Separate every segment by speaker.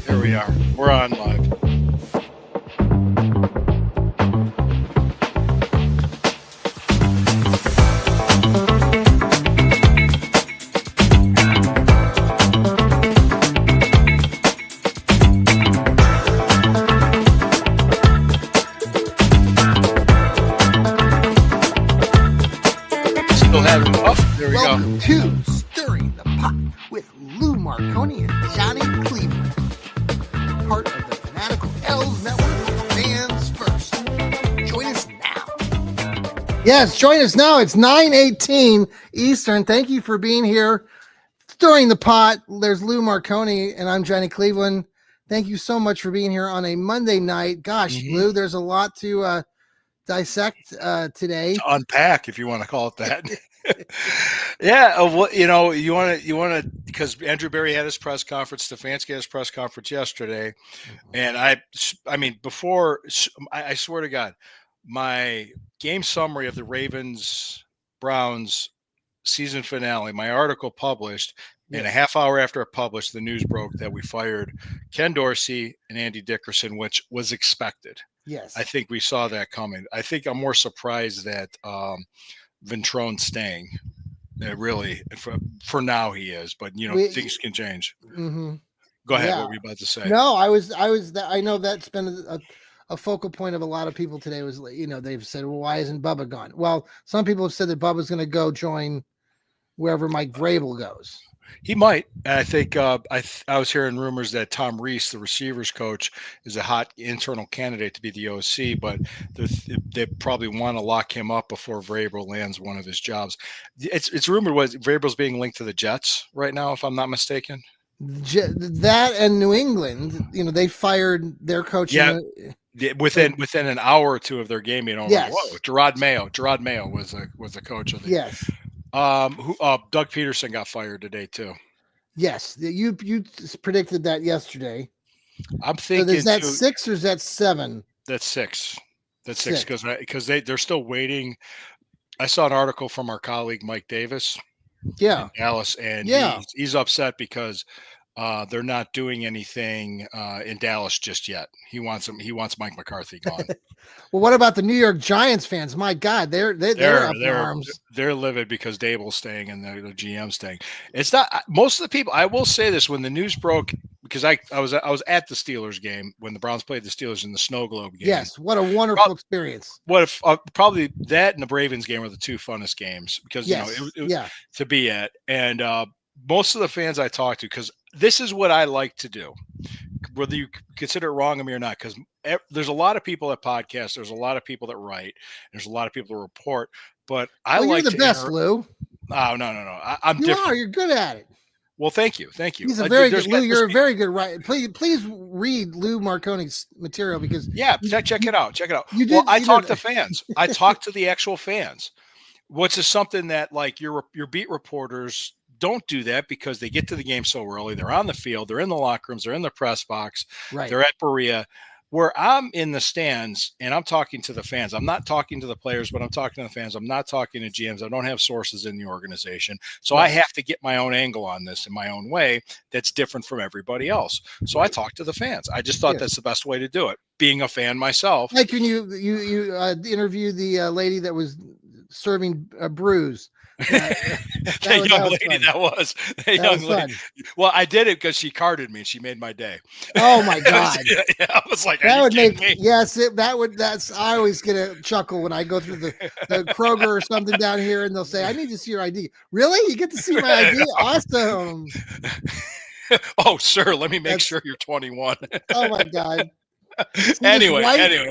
Speaker 1: Here we are. We're on live. Still having. Oh, there we
Speaker 2: Welcome
Speaker 1: go.
Speaker 2: to Stirring the Pot with Lou Marconi and Johnny Cleveland. Part of the Fanatical L's Network, fans first. Join us now. Yes, join us now. It's 9:18 Eastern. Thank you for being here. Stirring the Pot. There's Lou Marconi and I'm Johnny Cleveland. Thank you so much for being here on a Monday night. Gosh, Lou, there's a lot to dissect today.
Speaker 1: To unpack, if you want to call it that. Yeah, you want to, because Andrew Berry had his press conference, Stefanski had his press conference yesterday, and I mean, before, I swear to God, my game summary of the Ravens Browns season finale, my article published, and a half hour after it published, the news broke that we fired Ken Dorsey and Andy Dickerson, which was expected.
Speaker 2: Yes.
Speaker 1: I think we saw that coming. I think I'm more surprised that Ventrone's staying. Really, for now he is, but things can change.
Speaker 2: Mm-hmm.
Speaker 1: Go ahead.
Speaker 2: Yeah.
Speaker 1: What were you about to say?
Speaker 2: No, I know that's been a focal point of a lot of people today was, they've said, well, why isn't Bubba gone? Well, some people have said that Bubba's going to go join wherever Mike Vrabel goes.
Speaker 1: He might. I think I was hearing rumors that Tom Reese, the receivers coach, is a hot internal candidate to be the OC, but they probably want to lock him up before Vrabel lands one of his jobs. It's rumored Vrabel's being linked to the Jets right now, if I'm not mistaken.
Speaker 2: That and New England, they fired their coach.
Speaker 1: Yeah. Within an hour or two of their game,
Speaker 2: Yes.
Speaker 1: Whoa, Gerard Mayo was the coach of the.
Speaker 2: Yes.
Speaker 1: Doug Peterson got fired today too.
Speaker 2: Yes, you predicted that yesterday.
Speaker 1: I'm thinking.
Speaker 2: So is that 6 or is that 7?
Speaker 1: That's 6. That's 6 because they're still waiting. I saw an article from our colleague Mike Davis.
Speaker 2: Yeah.
Speaker 1: In Dallas, and he's upset because they're not doing anything in Dallas just yet. He wants Mike McCarthy gone.
Speaker 2: Well, what about the New York Giants fans? My God, they're up in arms. They're
Speaker 1: livid because Dable's staying and the GM staying. It's not most of the people. I will say this: when the news broke, because I was at the Steelers game when the Browns played the Steelers in the Snow Globe game.
Speaker 2: Yes, what a wonderful experience.
Speaker 1: What if probably that and the Ravens game were the two funnest games because to be at, and most of the fans I talked to, because this is what I like to do, whether you consider it wrong of me or not, because there's a lot of people that podcast, there's a lot of people that write, there's a lot of people that report, but
Speaker 2: you're the best, Lou.
Speaker 1: Oh, no. I'm different.
Speaker 2: You're good at it.
Speaker 1: Well, thank you.
Speaker 2: He's a very good Lou. You're a very good writer. Please read Lou
Speaker 1: Marconi's
Speaker 2: material because
Speaker 1: check it out. I talk to fans. I talk to the actual fans. Which is something that like your beat reporters don't do that because they get to the game so early. They're on the field. They're in the locker rooms. They're in the press box.
Speaker 2: Right.
Speaker 1: They're at Berea. Where I'm in the stands and I'm talking to the fans. I'm not talking to the players, but I'm talking to the fans. I'm not talking to GMs. I don't have sources in the organization. So I have to get my own angle on this in my own way that's different from everybody else. So I talk to the fans. I just thought that's the best way to do it, being a fan myself.
Speaker 2: Like when you interviewed the lady that was serving brews.
Speaker 1: That young lady. Well, I did it because she carded me and she made my day.
Speaker 2: Oh my God.
Speaker 1: I was like,
Speaker 2: that would make me? Yes, I always get a chuckle when I go through the Kroger or something down here and they'll say, I need to see your ID. Really? You get to see my ID? Awesome.
Speaker 1: Oh, sir, let me make sure you're 21.
Speaker 2: Oh my God.
Speaker 1: Anyway,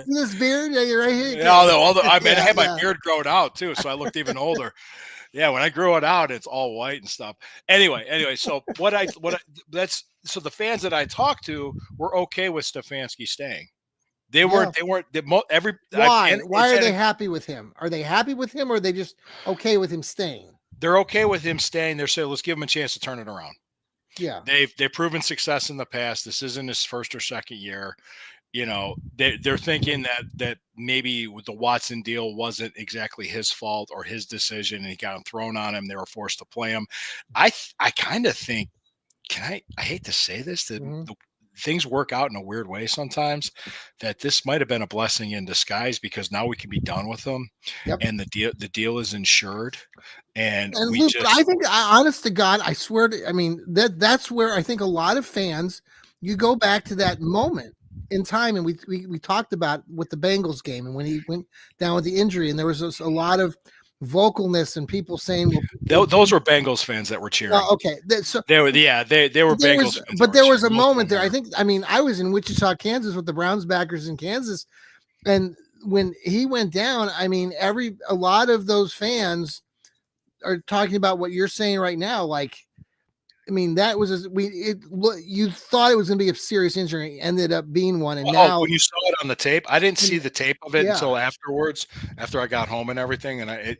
Speaker 2: this beard, you're right here.
Speaker 1: I had my beard grown out too, so I looked even older. Yeah, when I grew it out, it's all white and stuff. Anyway, so the fans that I talked to were okay with Stefanski staying. They weren't.
Speaker 2: Why? Why are they happy with him? Are they happy with him, or are they just okay with him staying?
Speaker 1: They're okay with him staying. They're saying, let's give him a chance to turn it around.
Speaker 2: Yeah,
Speaker 1: they've proven success in the past. This isn't his first or second year. They're thinking that maybe the Watson deal wasn't exactly his fault or his decision, and he got thrown on him. They were forced to play him. I kind of think, I hate to say this, that things work out in a weird way sometimes, that this might have been a blessing in disguise, because now we can be done with them,
Speaker 2: Yep.
Speaker 1: and the deal is insured, and
Speaker 2: And
Speaker 1: we
Speaker 2: Luke, but I
Speaker 1: just
Speaker 2: think, honest to God, I swear to, I mean, that's where I think a lot of fans, you go back to that moment in time, and we talked about with the Bengals game, and when he went down with the injury, and there was a lot of vocalness and people saying, well,
Speaker 1: those were Bengals fans that were cheering.
Speaker 2: okay, so
Speaker 1: They were, yeah, they were
Speaker 2: there
Speaker 1: Bengals
Speaker 2: was,
Speaker 1: fans that
Speaker 2: but
Speaker 1: were
Speaker 2: there was
Speaker 1: cheering.
Speaker 2: a
Speaker 1: Most of
Speaker 2: moment
Speaker 1: them
Speaker 2: there. I
Speaker 1: were.
Speaker 2: think, I mean, I was in Wichita, Kansas, with the Browns backers in Kansas, and when he went down, I mean, a lot of those fans are talking about what you're saying right now. Like, I mean, that was you thought it was going to be a serious injury, ended up being one, and
Speaker 1: Oh,
Speaker 2: now,
Speaker 1: when you saw it on the tape, I didn't see
Speaker 2: and
Speaker 1: the tape of it
Speaker 2: yeah,
Speaker 1: until afterwards, after I got home and everything. And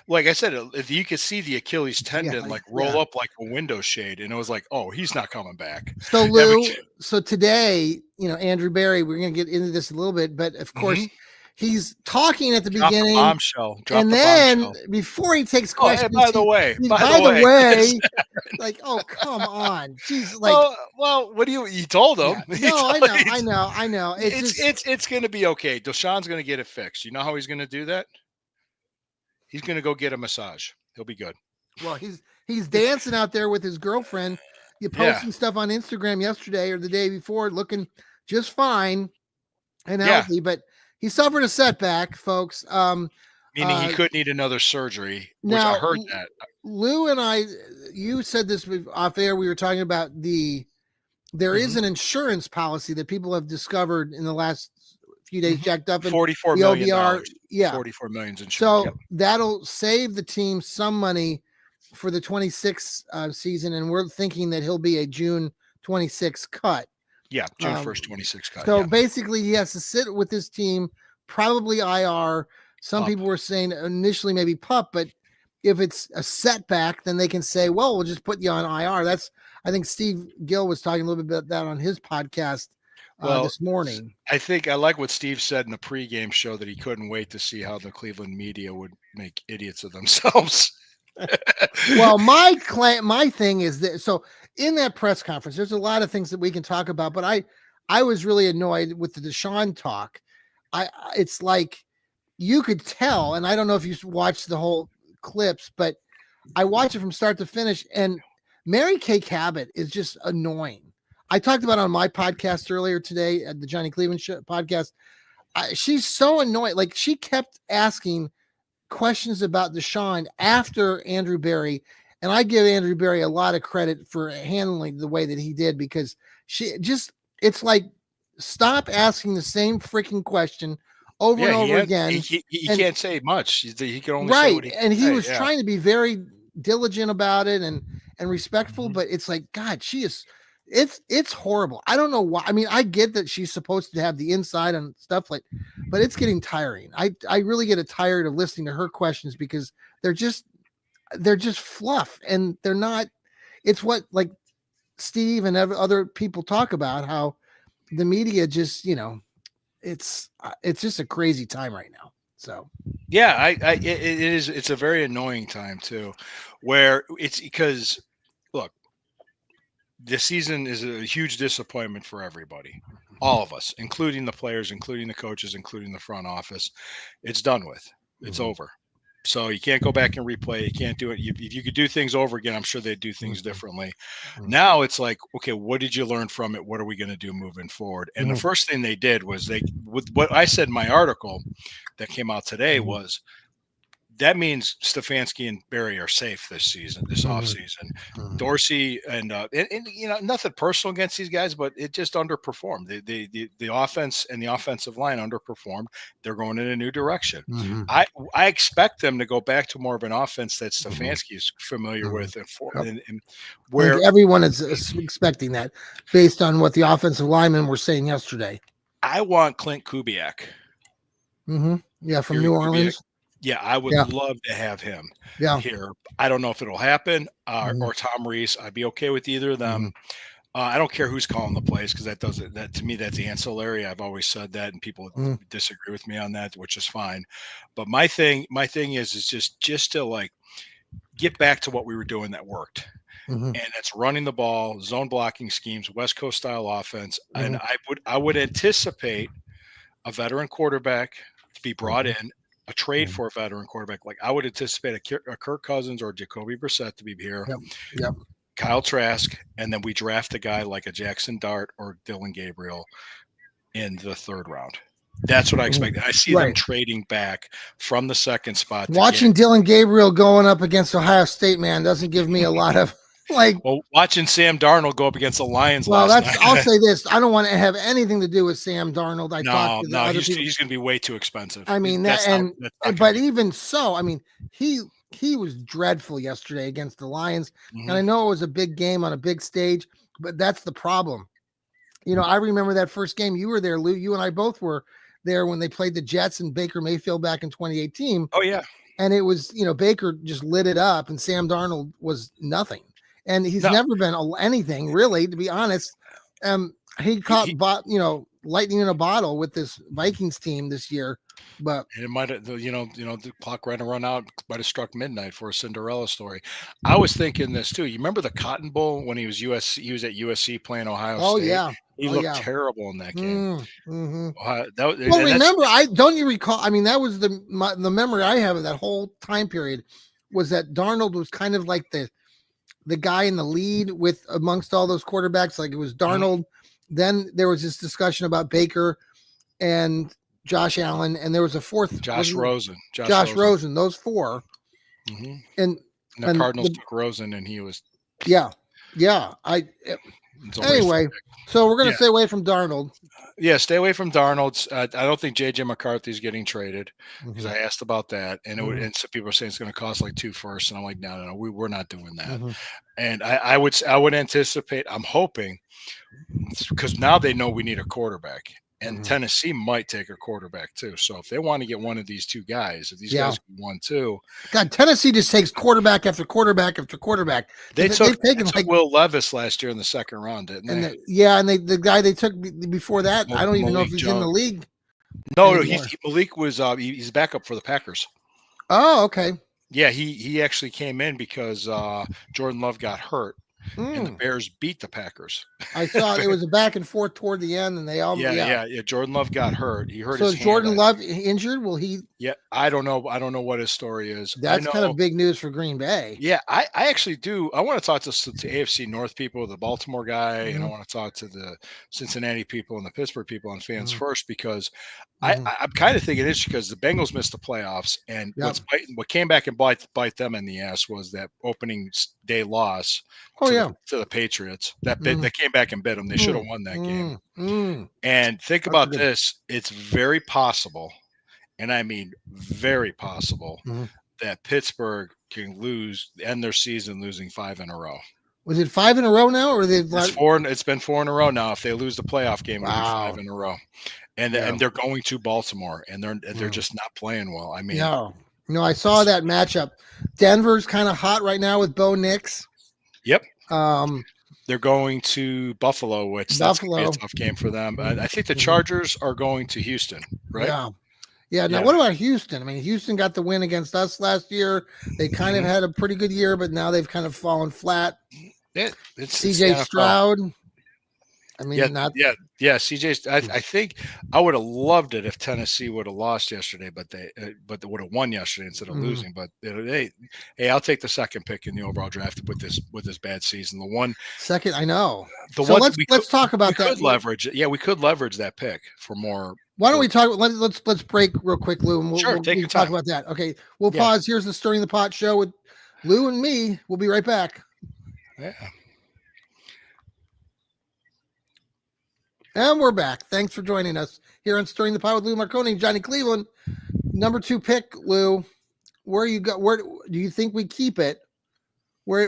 Speaker 1: like I said, if you could see the Achilles
Speaker 2: yeah,
Speaker 1: tendon like
Speaker 2: yeah.
Speaker 1: roll up like a window shade, and it was like, oh, he's not coming back.
Speaker 2: So
Speaker 1: And
Speaker 2: Lou, so today, Andrew Barry, we're going to get into this a little bit, but of
Speaker 1: Mhm.
Speaker 2: course, he's talking at the
Speaker 1: Drop the
Speaker 2: beginning,
Speaker 1: bombshell. Drop
Speaker 2: and
Speaker 1: the
Speaker 2: then
Speaker 1: bombshell.
Speaker 2: before he takes
Speaker 1: Oh, hey,
Speaker 2: questions,
Speaker 1: by the
Speaker 2: by the
Speaker 1: way, this,
Speaker 2: way, like, oh, come on, jeez, like,
Speaker 1: well, what do you told
Speaker 2: yeah,
Speaker 1: him?
Speaker 2: no, I know, it's just,
Speaker 1: It's going to be okay. Deshaun's going to get it fixed. You know how he's going to do that? He's going to go get a massage. He'll be good.
Speaker 2: well, he's dancing out there with his girlfriend. You
Speaker 1: Yeah.
Speaker 2: posting stuff on Instagram yesterday or the day before, looking just fine and
Speaker 1: Yeah.
Speaker 2: healthy, but he suffered a setback, folks.
Speaker 1: Meaning he
Speaker 2: Uh,
Speaker 1: could need another surgery, which I
Speaker 2: now,
Speaker 1: heard that.
Speaker 2: Lou and I, you said this off air. We were talking about there is
Speaker 1: Mhm.
Speaker 2: an insurance policy that people have discovered in the last few days.
Speaker 1: Mhm.
Speaker 2: Jack Duffin,
Speaker 1: $44
Speaker 2: the
Speaker 1: million.
Speaker 2: OBR, yeah.
Speaker 1: 44 million's insured.
Speaker 2: So
Speaker 1: Yep.
Speaker 2: that'll save the team some money for the 26 season, and we're thinking that he'll be a June 26 cut.
Speaker 1: Yeah. June
Speaker 2: Um,
Speaker 1: 1st, 26 cut.
Speaker 2: so
Speaker 1: Yeah.
Speaker 2: basically, he has to sit with his team, probably IR. Some
Speaker 1: Pup.
Speaker 2: people were saying initially maybe pup, but if it's a setback, then they can say, well, we'll just put you on IR. I think Steve Gill was talking a little bit about that on his podcast
Speaker 1: Well,
Speaker 2: this morning.
Speaker 1: I think I like what Steve said in the pregame show, that he couldn't wait to see how the Cleveland media would make idiots of themselves.
Speaker 2: Well, my thing is that, so in that press conference, there's a lot of things that we can talk about, but I was really annoyed with the Deshaun talk. It's like you could tell, and I don't know if you watched the whole clips, but I watched it from start to finish, and Mary Kay Cabot is just annoying. I talked about it on my podcast earlier today at the Johnny Cleveland podcast. She's so annoying. Like, she kept asking questions about Deshaun after Andrew Berry, and I give Andrew Berry a lot of credit for handling the way that he did, because it's like, stop asking the same freaking question over
Speaker 1: Yeah,
Speaker 2: and
Speaker 1: he
Speaker 2: over
Speaker 1: had,
Speaker 2: again.
Speaker 1: he
Speaker 2: And
Speaker 1: can't say much. He can only say
Speaker 2: right,
Speaker 1: what he
Speaker 2: and
Speaker 1: can
Speaker 2: he
Speaker 1: say.
Speaker 2: was
Speaker 1: Yeah.
Speaker 2: trying to be very diligent about it and respectful,
Speaker 1: Mhm.
Speaker 2: but it's like, God, it's horrible. I don't know why. I mean, I get that she's supposed to have the inside and stuff, like, but it's getting tiring. I really get tired of listening to her questions, because they're just fluff, and they're not. It's what, like, Steve and other people talk about, how the media just, it's just a crazy time right now. So
Speaker 1: Yeah, it is. It's a very annoying time too, where it's because, look, this season is a huge disappointment for everybody, all of us, including the players, including the coaches, including the front office. It's done with. It's
Speaker 2: Mhm.
Speaker 1: over. So you can't go back and replay. You can't do it. If you could do things over again, I'm sure they'd do things
Speaker 2: Mhm.
Speaker 1: differently.
Speaker 2: Mhm.
Speaker 1: Now it's like, okay, what did you learn from it? What are we going to do moving forward? And the
Speaker 2: Mhm.
Speaker 1: first thing they did was, with what I said in my article that came out today,
Speaker 2: Mhm.
Speaker 1: was that means Stefanski and Barry are safe this season, this
Speaker 2: Mhm.
Speaker 1: offseason.
Speaker 2: Mhm.
Speaker 1: Dorsey and nothing personal against these guys, but it just underperformed. The offense and the offensive line underperformed. They're going in a new direction.
Speaker 2: Mhm.
Speaker 1: I expect them to go back to more of an offense that
Speaker 2: Mhm.
Speaker 1: Stefanski is familiar
Speaker 2: Mhm.
Speaker 1: with, and
Speaker 2: Yep. I think
Speaker 1: where
Speaker 2: everyone is expecting that, based on what the offensive linemen were saying yesterday.
Speaker 1: I want Clint Kubiak.
Speaker 2: Yeah, from
Speaker 1: Gary
Speaker 2: New
Speaker 1: Kubiak.
Speaker 2: Orleans.
Speaker 1: Yeah, I would
Speaker 2: Yeah,
Speaker 1: love to have him
Speaker 2: yeah.
Speaker 1: here. I don't know if it'll happen,
Speaker 2: Mhm.
Speaker 1: or Tom Reese. I'd be okay with either of them.
Speaker 2: Mhm.
Speaker 1: I don't care who's calling the plays, because that doesn't, that to me, that's ancillary. I've always said that, and people
Speaker 2: Mhm.
Speaker 1: disagree with me on that, which is fine. But my thing is just to, like, get back to what we were doing that worked.
Speaker 2: Mm-hmm.
Speaker 1: And that's running the ball, zone blocking schemes, West Coast style offense. And
Speaker 2: Mm-hmm.
Speaker 1: I would anticipate a veteran quarterback to be brought
Speaker 2: Mm-hmm.
Speaker 1: in, a trade for a veteran quarterback. Like I would anticipate a Kirk Cousins or Jacoby Brissett to be here,
Speaker 2: Yep. Yep.
Speaker 1: Kyle Trask, and then we draft a guy like a Jackson Dart or Dylan Gabriel in the third round. That's what I expect. I see them
Speaker 2: Right.
Speaker 1: trading back from the second spot to get.
Speaker 2: Watching Dylan Gabriel going up against Ohio State, man, doesn't give me a lot of like.
Speaker 1: Well, watching Sam Darnold go up against the Lions
Speaker 2: Well,
Speaker 1: last
Speaker 2: that's. I'll
Speaker 1: night.
Speaker 2: say this: I don't want to have anything to do with Sam Darnold. I talked
Speaker 1: No,
Speaker 2: to the
Speaker 1: no,
Speaker 2: other
Speaker 1: he's
Speaker 2: people.
Speaker 1: he's going to be way too expensive.
Speaker 2: I mean that,
Speaker 1: That's not going to
Speaker 2: but
Speaker 1: be.
Speaker 2: even so, I mean he was dreadful yesterday against the Lions, and
Speaker 1: Mhm.
Speaker 2: I know it was a big game on a big stage, but that's the problem. I remember that first game. You were there, Lou. You and I both were there when they played the Jets and Baker Mayfield back in 2018.
Speaker 1: Oh yeah,
Speaker 2: And it was, Baker just lit it up, and Sam Darnold was nothing. And he's
Speaker 1: no,
Speaker 2: never been anything really, to be honest. He
Speaker 1: he,
Speaker 2: caught,
Speaker 1: he
Speaker 2: lightning in a bottle with this Vikings team this year. But
Speaker 1: and it might have, the clock ran to run out, might have struck midnight for a Cinderella story. I was thinking this too. You remember the Cotton Bowl when he was USC? He was at USC playing Ohio
Speaker 2: oh
Speaker 1: State.
Speaker 2: yeah,
Speaker 1: He
Speaker 2: oh
Speaker 1: looked
Speaker 2: yeah.
Speaker 1: terrible in that game.
Speaker 2: Mm-hmm.
Speaker 1: That was,
Speaker 2: Well,
Speaker 1: and that's
Speaker 2: remember, I don't you recall? I mean, that was the memory I have of that whole time period was that Darnold was kind of like the guy in the lead with amongst all those quarterbacks. Like it was
Speaker 1: Mhm.
Speaker 2: Darnold. Then there was this discussion about Baker and Josh Allen, and there was a fourth,
Speaker 1: Josh Rosen.
Speaker 2: Josh Rosen. Those four,
Speaker 1: Hmm.
Speaker 2: and
Speaker 1: And the Cardinals took Rosen, and he was
Speaker 2: yeah.
Speaker 1: it's a wasted
Speaker 2: Anyway,
Speaker 1: pick.
Speaker 2: so we're gonna
Speaker 1: Yeah,
Speaker 2: stay away from Darnold.
Speaker 1: yeah. Stay away from Darnold's. I don't think JJ McCarthy's getting traded because
Speaker 2: Mm-hmm.
Speaker 1: I asked about that, and
Speaker 2: Mm-hmm.
Speaker 1: and some people are saying it's going to cost like 2 firsts, and I'm like, no, no, no, we're not doing that.
Speaker 2: Mm-hmm.
Speaker 1: And I would anticipate. I'm hoping because now they know we need a quarterback. And
Speaker 2: Mm-hmm.
Speaker 1: Tennessee might take a quarterback too. So if they want to get one of these two guys, if these
Speaker 2: Yeah.
Speaker 1: guys won too,
Speaker 2: God, Tennessee just takes quarterback after quarterback after quarterback.
Speaker 1: they've
Speaker 2: taken
Speaker 1: took Will Levis last year in the second round, didn't
Speaker 2: and
Speaker 1: they?
Speaker 2: the guy they took before that, I don't even know if
Speaker 1: Malik
Speaker 2: he's in the
Speaker 1: Jones.
Speaker 2: league
Speaker 1: No,
Speaker 2: anymore.
Speaker 1: Malik was he's backup for the Packers.
Speaker 2: Oh, okay.
Speaker 1: Yeah, he actually came in because Jordan Love got hurt, and the Bears beat the Packers.
Speaker 2: I saw it was a back and forth toward the end, and they all
Speaker 1: Yeah. Jordan Love got hurt. He hurt
Speaker 2: So
Speaker 1: his
Speaker 2: is
Speaker 1: hand.
Speaker 2: Jordan Love injured? Will he?
Speaker 1: Yeah, I don't know. I don't know what his story is. I
Speaker 2: That's kind
Speaker 1: know.
Speaker 2: of big news for Green Bay.
Speaker 1: Yeah, I actually do. I want to talk to AFC North people, the Baltimore guy, and I want to talk to the Cincinnati people and the Pittsburgh people and fans first because I'm kind of thinking it's because the Bengals missed the playoffs, and
Speaker 2: Yep.
Speaker 1: what came back and bite them in the ass was that opening day loss
Speaker 2: Oh
Speaker 1: to
Speaker 2: yeah.
Speaker 1: the Patriots. That came back and bit them. They should have won that game. And think about this: it's very possible, and I mean very possible, that Pittsburgh can end their season losing 5 in a row.
Speaker 2: Was it 5 in a row now, or they?
Speaker 1: It's been 4 in a row now. If they lose the playoff game, it'll be 5 in a row. And they're going to Baltimore, and they're just not playing well. I mean,
Speaker 2: no, I saw that matchup. Denver's kind of hot right now with Bo Nix.
Speaker 1: Yep. They're going to Buffalo, which that's going to be a tough game for them. I think the Chargers are going to Houston, right?
Speaker 2: Yeah. Yeah. Now, what about Houston? I mean, Houston got the win against us last year. They kind of had a pretty good year, but now they've kind of fallen flat.
Speaker 1: It's
Speaker 2: CJ Stroud. I mean,
Speaker 1: CJ. I think I would have loved it if Tennessee would have lost yesterday, but they would have won yesterday instead of losing. But hey, I'll take the second pick in the overall draft with this bad season. The one
Speaker 2: second, I know.
Speaker 1: The
Speaker 2: so
Speaker 1: one
Speaker 2: let's talk about that.
Speaker 1: Could leverage it. Yeah, we could leverage that pick for more.
Speaker 2: Why don't we talk? Let's break real quick, Lou, and we'll
Speaker 1: take your
Speaker 2: talk
Speaker 1: time.
Speaker 2: about that. Okay, we'll pause. Here's the Stirring the Pot show with Lou and me. We'll be right back.
Speaker 1: Yeah.
Speaker 2: And we're back. Thanks for joining us here on Stirring the Pot with Lou Marconi and Johnny Cleveland. Number 2 pick, Lou. Where you got? Where do you think we keep it? I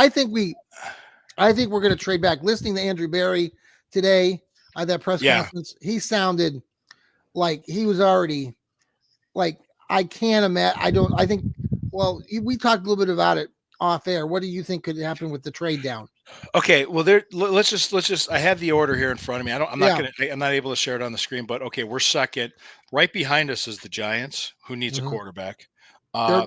Speaker 2: think we're going to trade back. Listening to Andrew Berry today at that press conference, he sounded like he was already like, I can't imagine. We talked a little bit about it off air. What do you think could happen with the trade down?
Speaker 1: Okay, well, let's just. I have the order here in front of me. I'm not able to share it on the screen, but okay, we're second. Right behind us is the Giants, who needs a quarterback.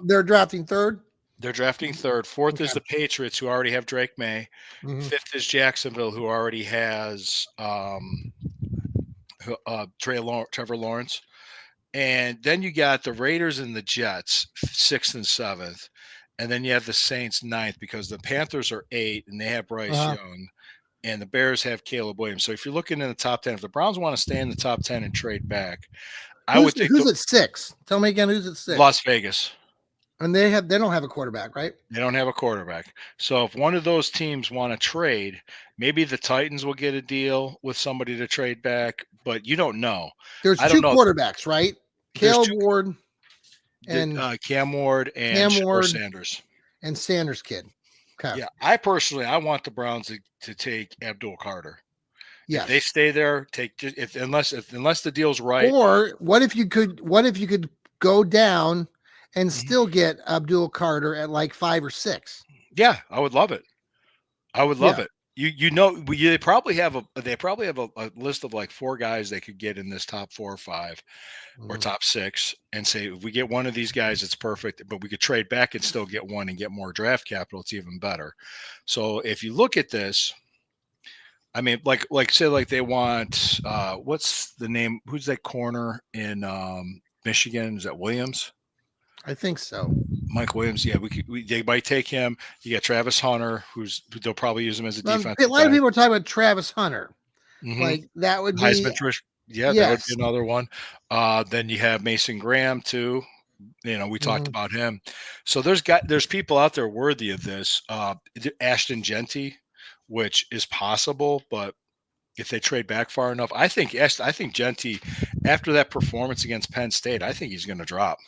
Speaker 2: They're drafting third.
Speaker 1: They're drafting third. Fourth is
Speaker 2: Okay.
Speaker 1: the Patriots, who already have Drake May.
Speaker 2: Hmm.
Speaker 1: Fifth is Jacksonville, who already has Trevor Lawrence. And then you got the Raiders and the Jets, sixth and seventh. And then you have the Saints ninth, because the Panthers are eight and they have Bryce
Speaker 2: Uh-huh.
Speaker 1: Young, and the Bears have Caleb Williams. So if you're looking in the top 10, if the Browns want to stay in the top 10 and trade back, I
Speaker 2: Who's
Speaker 1: would take
Speaker 2: who's at 6? Tell me again who's at 6.
Speaker 1: Las Vegas.
Speaker 2: And they don't have a quarterback, right?
Speaker 1: They don't have a quarterback. So if one of those teams want to trade, maybe the Titans will get a deal with somebody to trade back, but you don't know.
Speaker 2: There's
Speaker 1: I don't
Speaker 2: two
Speaker 1: know.
Speaker 2: quarterbacks, right?
Speaker 1: There's
Speaker 2: Caleb
Speaker 1: two,
Speaker 2: Ward and
Speaker 1: Cam Ward and
Speaker 2: Cam
Speaker 1: Shador
Speaker 2: Ward
Speaker 1: Sanders.
Speaker 2: and Sanders kid. Okay.
Speaker 1: Yeah, I personally, I want the Browns to take Abdul Carter. If they
Speaker 2: Yes.
Speaker 1: stay there, unless the deal's right.
Speaker 2: Or what if you could go down and
Speaker 1: Mhm.
Speaker 2: still get Abdul Carter at like 5 or 6?
Speaker 1: Yeah, I would love it. I would love
Speaker 2: Yeah.
Speaker 1: it. They probably have a list of like 4 guys they could get in this top 4 or 5 or
Speaker 2: Mhm.
Speaker 1: top 6, and say if we get one of these guys, it's perfect. But we could trade back and still get one and get more draft capital. It's even better. So if you look at this, I mean, say like they want what's the name? Who's that corner in Michigan? Is that Williams?
Speaker 2: I think so.
Speaker 1: Mike Williams. Yeah, they might take him. You got Travis Hunter, who they'll probably use him as a
Speaker 2: A
Speaker 1: defensive
Speaker 2: lot of
Speaker 1: back.
Speaker 2: people are talking about Travis Hunter.
Speaker 1: Mm-hmm.
Speaker 2: Like that would be
Speaker 1: Heisman Trish. Yeah, that would
Speaker 2: yes.
Speaker 1: be another one. Then you have Mason Graham too. We talked
Speaker 2: Mhm.
Speaker 1: about him. So there's people out there worthy of this. Ashton Genty, which is possible, but if they trade back far enough, I think Genty, after that performance against Penn State, I think he's going to drop.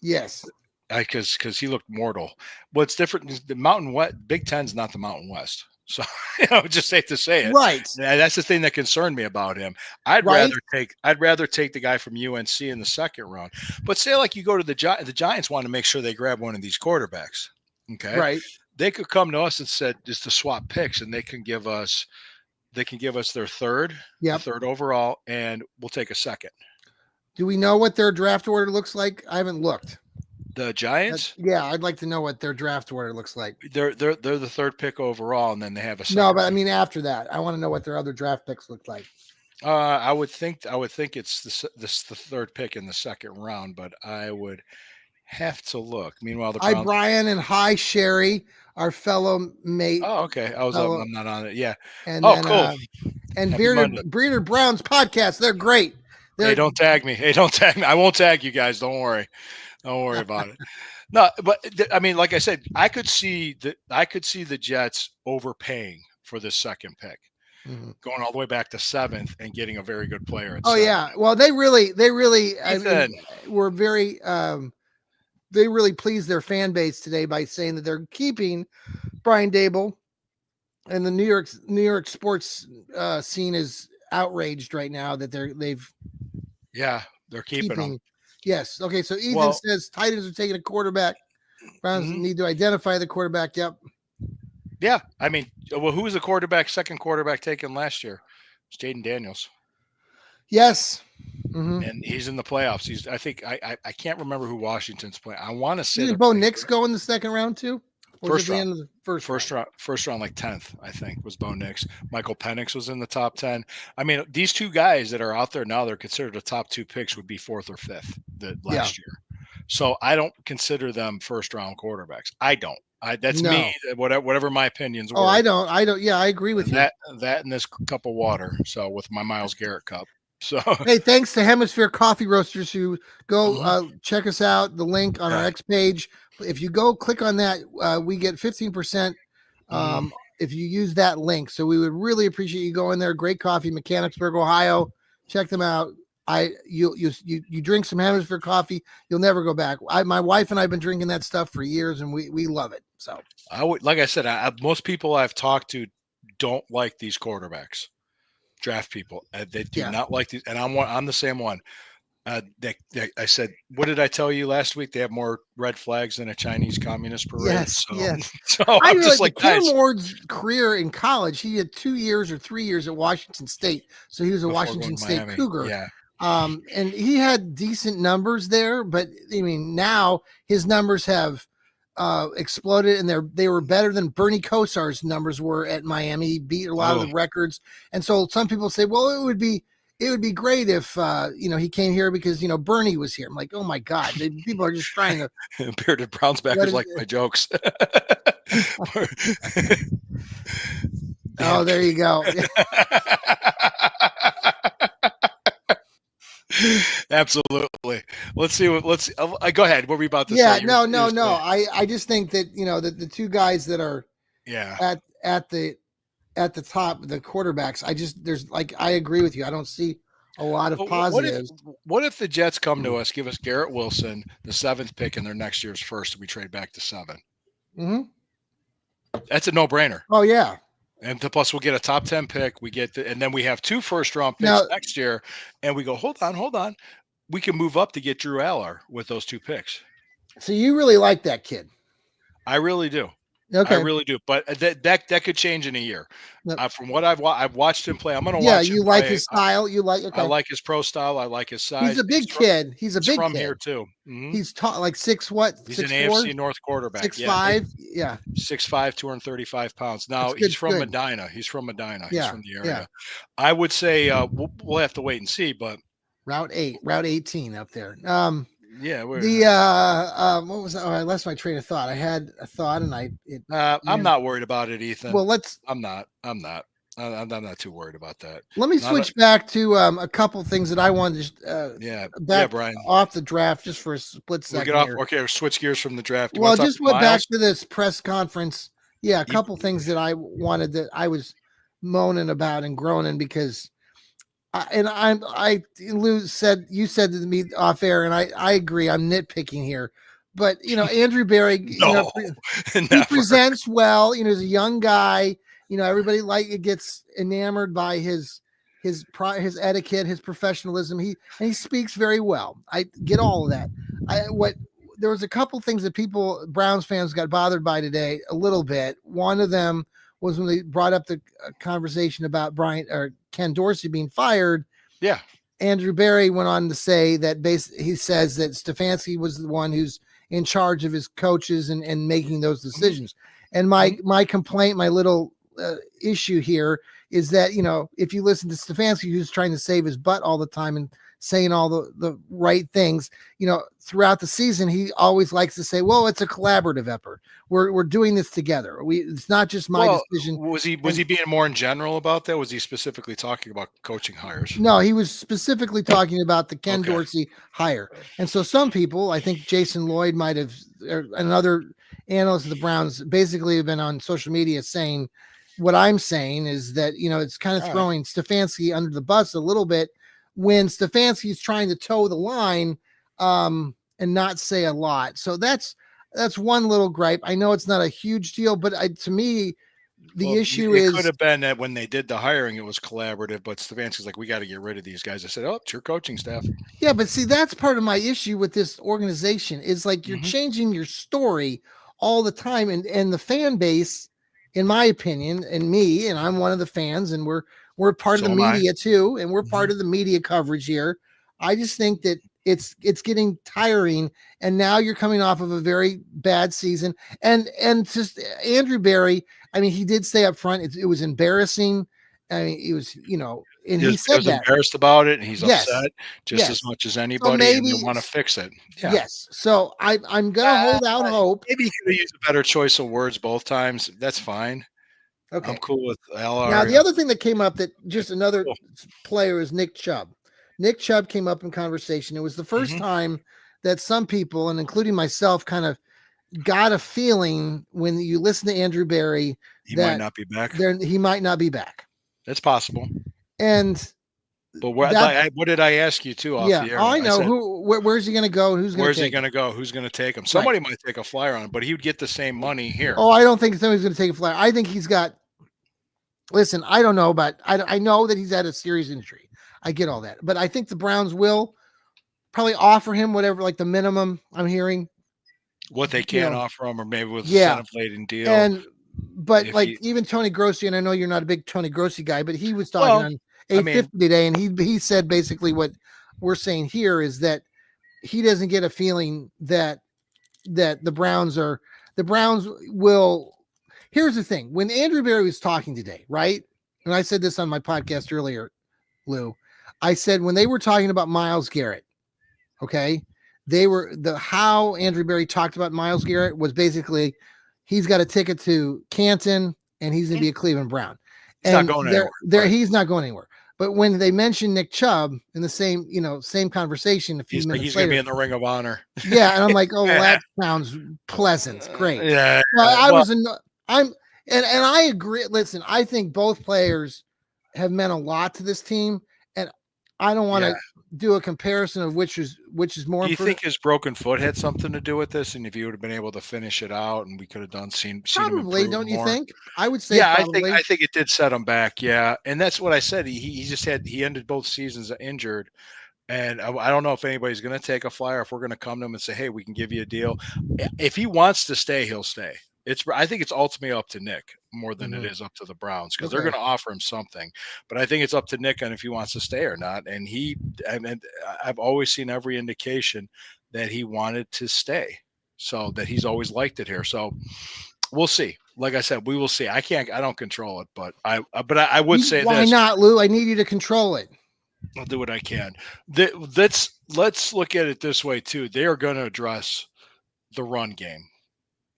Speaker 2: Yes.
Speaker 1: Because he looked mortal. What's different is the Mountain West. Big Ten's not the Mountain West. So just hate to say it.
Speaker 2: Right.
Speaker 1: That's the thing that concerned me about him. I'd
Speaker 2: Right.
Speaker 1: rather take the guy from UNC in the second round. But say like you go to the Giants want to make sure they grab one of these quarterbacks. Okay,
Speaker 2: Right.
Speaker 1: they could come to us and said just to swap picks, and they can give us their the
Speaker 2: Yep.
Speaker 1: third overall, and we'll take a second.
Speaker 2: Do we know what their draft order looks like? I haven't looked.
Speaker 1: The Giants,
Speaker 2: Yeah, I'd like to know what their draft order looks like.
Speaker 1: they're the third pick overall, and then they have a second.
Speaker 2: No, but I mean after that, I want to know what their other draft picks look like.
Speaker 1: I would think it's the third pick in the second round, but I would have to look. Meanwhile, the
Speaker 2: Hi,
Speaker 1: Browns.
Speaker 2: Brian, and hi, Sherry, our fellow mate.
Speaker 1: Oh, okay. I'm not on it. Yeah.
Speaker 2: And
Speaker 1: Oh,
Speaker 2: then,
Speaker 1: cool.
Speaker 2: and
Speaker 1: Happy Monday.
Speaker 2: Breeder Brown's podcast. They're great.
Speaker 1: Hey, don't tag me. I won't tag you guys. Don't worry. Don't worry about it. No, but I mean, like I said, I could see the Jets overpaying for this second pick, going all the way back to 7th and getting a very good player.
Speaker 2: Oh
Speaker 1: 7th.
Speaker 2: yeah. Well, they really, I mean, were very, they really pleased their fan base today by saying that they're keeping Brian Dable, and the New York sports scene is outraged right now that they've
Speaker 1: they're keeping them.
Speaker 2: Yes. Okay. So Ethan says Titans are taking a quarterback. Browns need to identify the quarterback. Yep.
Speaker 1: Yeah. I mean, well, who was the second quarterback taken last year? It's Jaden Daniels.
Speaker 2: Yes.
Speaker 1: And he's in the playoffs. I think I can't remember who Washington's playing. I want to say
Speaker 2: did Bo Nix go in the second round too?
Speaker 1: First round.
Speaker 2: End of the
Speaker 1: first round, like 10th, I think, was Bo Nix. Michael Penix was in the top 10. I mean, these two guys that are out there now, they're considered the top 2 picks, would be 4th or 5th last year. So I don't consider them first round quarterbacks. I don't. That's me. Whatever my opinions were.
Speaker 2: Oh, I don't. Yeah, I agree with you.
Speaker 1: That and this cup of water. So with my Myles Garrett cup. So
Speaker 2: hey, thanks to Hemisphere Coffee Roasters who go check us out. The link on our X page. If you go click on that, we get 15% if you use that link. So we would really appreciate you going there. Great coffee, Mechanicsburg, Ohio. Check them out. You drink some Hemisphere coffee, you'll never go back. My wife and I have been drinking that stuff for years, and we love it. So
Speaker 1: I would, like I said, most people I've talked to don't like these quarterbacks. Draft people, they do not like these, and I'm the same one. I said, what did I tell you last week? They have more red flags than a Chinese communist parade.
Speaker 2: Yes, yes.
Speaker 1: So I'm just like,
Speaker 2: Cam Ward's career in college, he had 2 years or 3 years at Washington State, so he was a Washington State Cougar.
Speaker 1: Yeah.
Speaker 2: And he had decent numbers there, but I mean, now his numbers have exploded, and they were better than Bernie Kosar's numbers were at Miami. He beat a lot of
Speaker 1: Oh,
Speaker 2: the records, and so some people say, well, it would be great if he came here because Bernie was here. I'm like, oh my God, people are just trying to.
Speaker 1: bearded Browns
Speaker 2: What
Speaker 1: backers
Speaker 2: is?
Speaker 1: like my jokes. Damn
Speaker 2: Oh, there you go.
Speaker 1: Absolutely. Let's see what. Let's go ahead. What were we about to say?
Speaker 2: Yeah, no.
Speaker 1: Saying,
Speaker 2: I just think that that the two guys that are
Speaker 1: yeah.
Speaker 2: at the top, the quarterbacks. There's like I agree with you. I don't see a lot of
Speaker 1: But
Speaker 2: positives.
Speaker 1: what if the Jets come to us, give us Garrett Wilson, the 7th pick in their next year's first, and we trade back to 7?
Speaker 2: Mm-hmm.
Speaker 1: That's a no brainer.
Speaker 2: Oh yeah.
Speaker 1: And plus, we'll get a top 10 pick. And then we have 2 first-round picks
Speaker 2: Now,
Speaker 1: next year. And we go, hold on. We can move up to get Drew Aller with those 2 picks.
Speaker 2: so you really like that kid?
Speaker 1: I really do. I
Speaker 2: Okay.
Speaker 1: really do. But that could change in a year.
Speaker 2: No.
Speaker 1: From what I've watched him play, I'm going to
Speaker 2: Yeah,
Speaker 1: watch him
Speaker 2: you like
Speaker 1: play.
Speaker 2: his style. You like
Speaker 1: I
Speaker 2: okay.
Speaker 1: like his pro style. I like his size.
Speaker 2: He's a big kid. He's a
Speaker 1: He's
Speaker 2: big
Speaker 1: from
Speaker 2: kid.
Speaker 1: here too. Mm-hmm.
Speaker 2: He's taught like 6'4",
Speaker 1: He's an AFC North quarterback.
Speaker 2: 6'5". Yeah,
Speaker 1: 6'5", 235 pounds. Now
Speaker 2: that's good.
Speaker 1: he's from
Speaker 2: Good.
Speaker 1: Medina. He's from Medina. He's
Speaker 2: Yeah,
Speaker 1: from the
Speaker 2: yeah.
Speaker 1: area. I would say we'll have to wait and see, but
Speaker 2: Route 18 up there.
Speaker 1: yeah,
Speaker 2: What was that? Oh, I lost my train of thought. I had a thought and
Speaker 1: I'm not worried about it, Ethan.
Speaker 2: Well,
Speaker 1: I'm not. I'm not too worried about that.
Speaker 2: let me switch back to a couple things that I wanted
Speaker 1: Yeah,
Speaker 2: back
Speaker 1: Brian.
Speaker 2: off the draft just for a split
Speaker 1: We'll
Speaker 2: second
Speaker 1: get off.
Speaker 2: here.
Speaker 1: Okay, switch gears from the draft.
Speaker 2: Well, just went back to this press conference. Yeah, a couple things that I wanted that I was moaning about and groaning because Lou said you said to me off air, and I agree. I'm nitpicking here, but Andrew Berry,
Speaker 1: No,
Speaker 2: he presents well. He's a young guy. Everybody gets enamored by his etiquette, his professionalism. He speaks very well. I get all of that. There was a couple things that Browns fans got bothered by today a little bit. One of them was when they brought up the conversation about Ken Dorsey being fired.
Speaker 1: Yeah.
Speaker 2: Andrew Berry went on to say that he says that Stefanski was the one who's in charge of his coaches and making those decisions. And my complaint, my little issue here is that, if you listen to Stefanski, who's trying to save his butt all the time and saying all the right things, throughout the season, he always likes to say, well, it's a collaborative effort. We're doing this together. It's not just my decision.
Speaker 1: Was he being more in general about that? Was he specifically talking about coaching hires?
Speaker 2: No, he was specifically talking about the Ken Dorsey hire. And so some people, I think Jason Lloyd might have, or another analyst of the Browns, basically have been on social media saying what I'm saying is that, it's kind of throwing Stefanski under the bus a little bit when Stefanski's trying to toe the line and not say a lot. So that's one little gripe. I know it's not a huge deal, but to me, the issue is
Speaker 1: it could have been that when they did the hiring, it was collaborative, but Stefanski's like, we got to get rid of these guys. I said, oh, it's your coaching staff.
Speaker 2: Yeah, but see, that's part of my issue with this organization is like you're changing your story all the time. And the fan base, in my opinion, and I'm one of the fans, and we're part of the media too, and we're part of the media coverage here. I just think that it's getting tiring, and now you're coming off of a very bad season. And just Andrew Berry, I mean, he did say up front it was embarrassing. I mean, it was, and he said that
Speaker 1: embarrassed about it, and he's upset just as much as anybody, and they want to fix it. Yeah.
Speaker 2: Yes. So I'm gonna hold out hope.
Speaker 1: Maybe he could use a better choice of words both times. That's fine.
Speaker 2: Okay.
Speaker 1: I'm cool with LR.
Speaker 2: Now, the other thing that came up that just another player is Nick Chubb. Nick Chubb came up in conversation. It was the first time that some people, and including myself, kind of got a feeling when you listen to Andrew Berry
Speaker 1: he might not be back.
Speaker 2: He might not be back.
Speaker 1: That's possible.
Speaker 2: And
Speaker 1: what did I ask you too? Off the air?
Speaker 2: I know where's he going to go?
Speaker 1: Where's he going to go? Who's going to take him? Somebody might take a flyer on him, but he would get the same money here.
Speaker 2: Oh, I don't think somebody's going to take a flyer. I think he's got. Listen, I don't know, but I know that he's had a serious injury. I get all that, but I think the Browns will probably offer him whatever, like the minimum I'm hearing.
Speaker 1: What they can offer him, or maybe with a incentive-laden deal.
Speaker 2: But even Tony Grossi, and I know you're not a big Tony Grossi guy, but he was talking on 850 today, and he said basically what we're saying here is that he doesn't get a feeling that the Browns are the Browns will. Here's the thing: when Andrew Berry was talking today, right? And I said this on my podcast earlier, Lou. I said when they were talking about Myles Garrett, okay, they were the how Andrew Berry talked about Myles Garrett was basically he's got a ticket to Canton and he's going to be a Cleveland Brown,
Speaker 1: He's not
Speaker 2: and
Speaker 1: going anywhere.
Speaker 2: there
Speaker 1: Right.
Speaker 2: he's not going anywhere. But when they mentioned Nick Chubb in the same same conversation a few minutes
Speaker 1: He's going to be
Speaker 2: later,
Speaker 1: in the Ring of Honor.
Speaker 2: yeah, and I'm like, oh, well, that sounds pleasant, great.
Speaker 1: Yeah.
Speaker 2: Well, I
Speaker 1: Well,
Speaker 2: was I'm and I agree. Listen, I think both players have meant a lot to this team, and I don't want
Speaker 1: yeah.
Speaker 2: to do a comparison of which is more
Speaker 1: Do you
Speaker 2: important.
Speaker 1: think his broken foot had something to do with this? And if he would have been able to finish it out, and we could have seen him
Speaker 2: Probably,
Speaker 1: improve
Speaker 2: don't you
Speaker 1: more?
Speaker 2: think? I would say
Speaker 1: Yeah,
Speaker 2: probably.
Speaker 1: I think it did set him back. Yeah, and that's what I said. He ended both seasons injured, and I don't know if anybody's going to take a flyer. If we're going to come to him and say, "Hey, we can give you a deal," if he wants to stay, he'll stay. I think it's ultimately up to Nick more than it
Speaker 2: Mhm.
Speaker 1: is up to the Browns because they're
Speaker 2: Okay.
Speaker 1: going to offer him something. But I think it's up to Nick on if he wants to stay or not. And I've always seen every indication that he wanted to stay, so that he's always liked it here. So we'll see. Like I said, we will see. I don't control it, but I would say
Speaker 2: Why
Speaker 1: this.
Speaker 2: not, Lou? I need you to control it.
Speaker 1: I'll do what I can. Let's look at it this way too. They are going to address the run game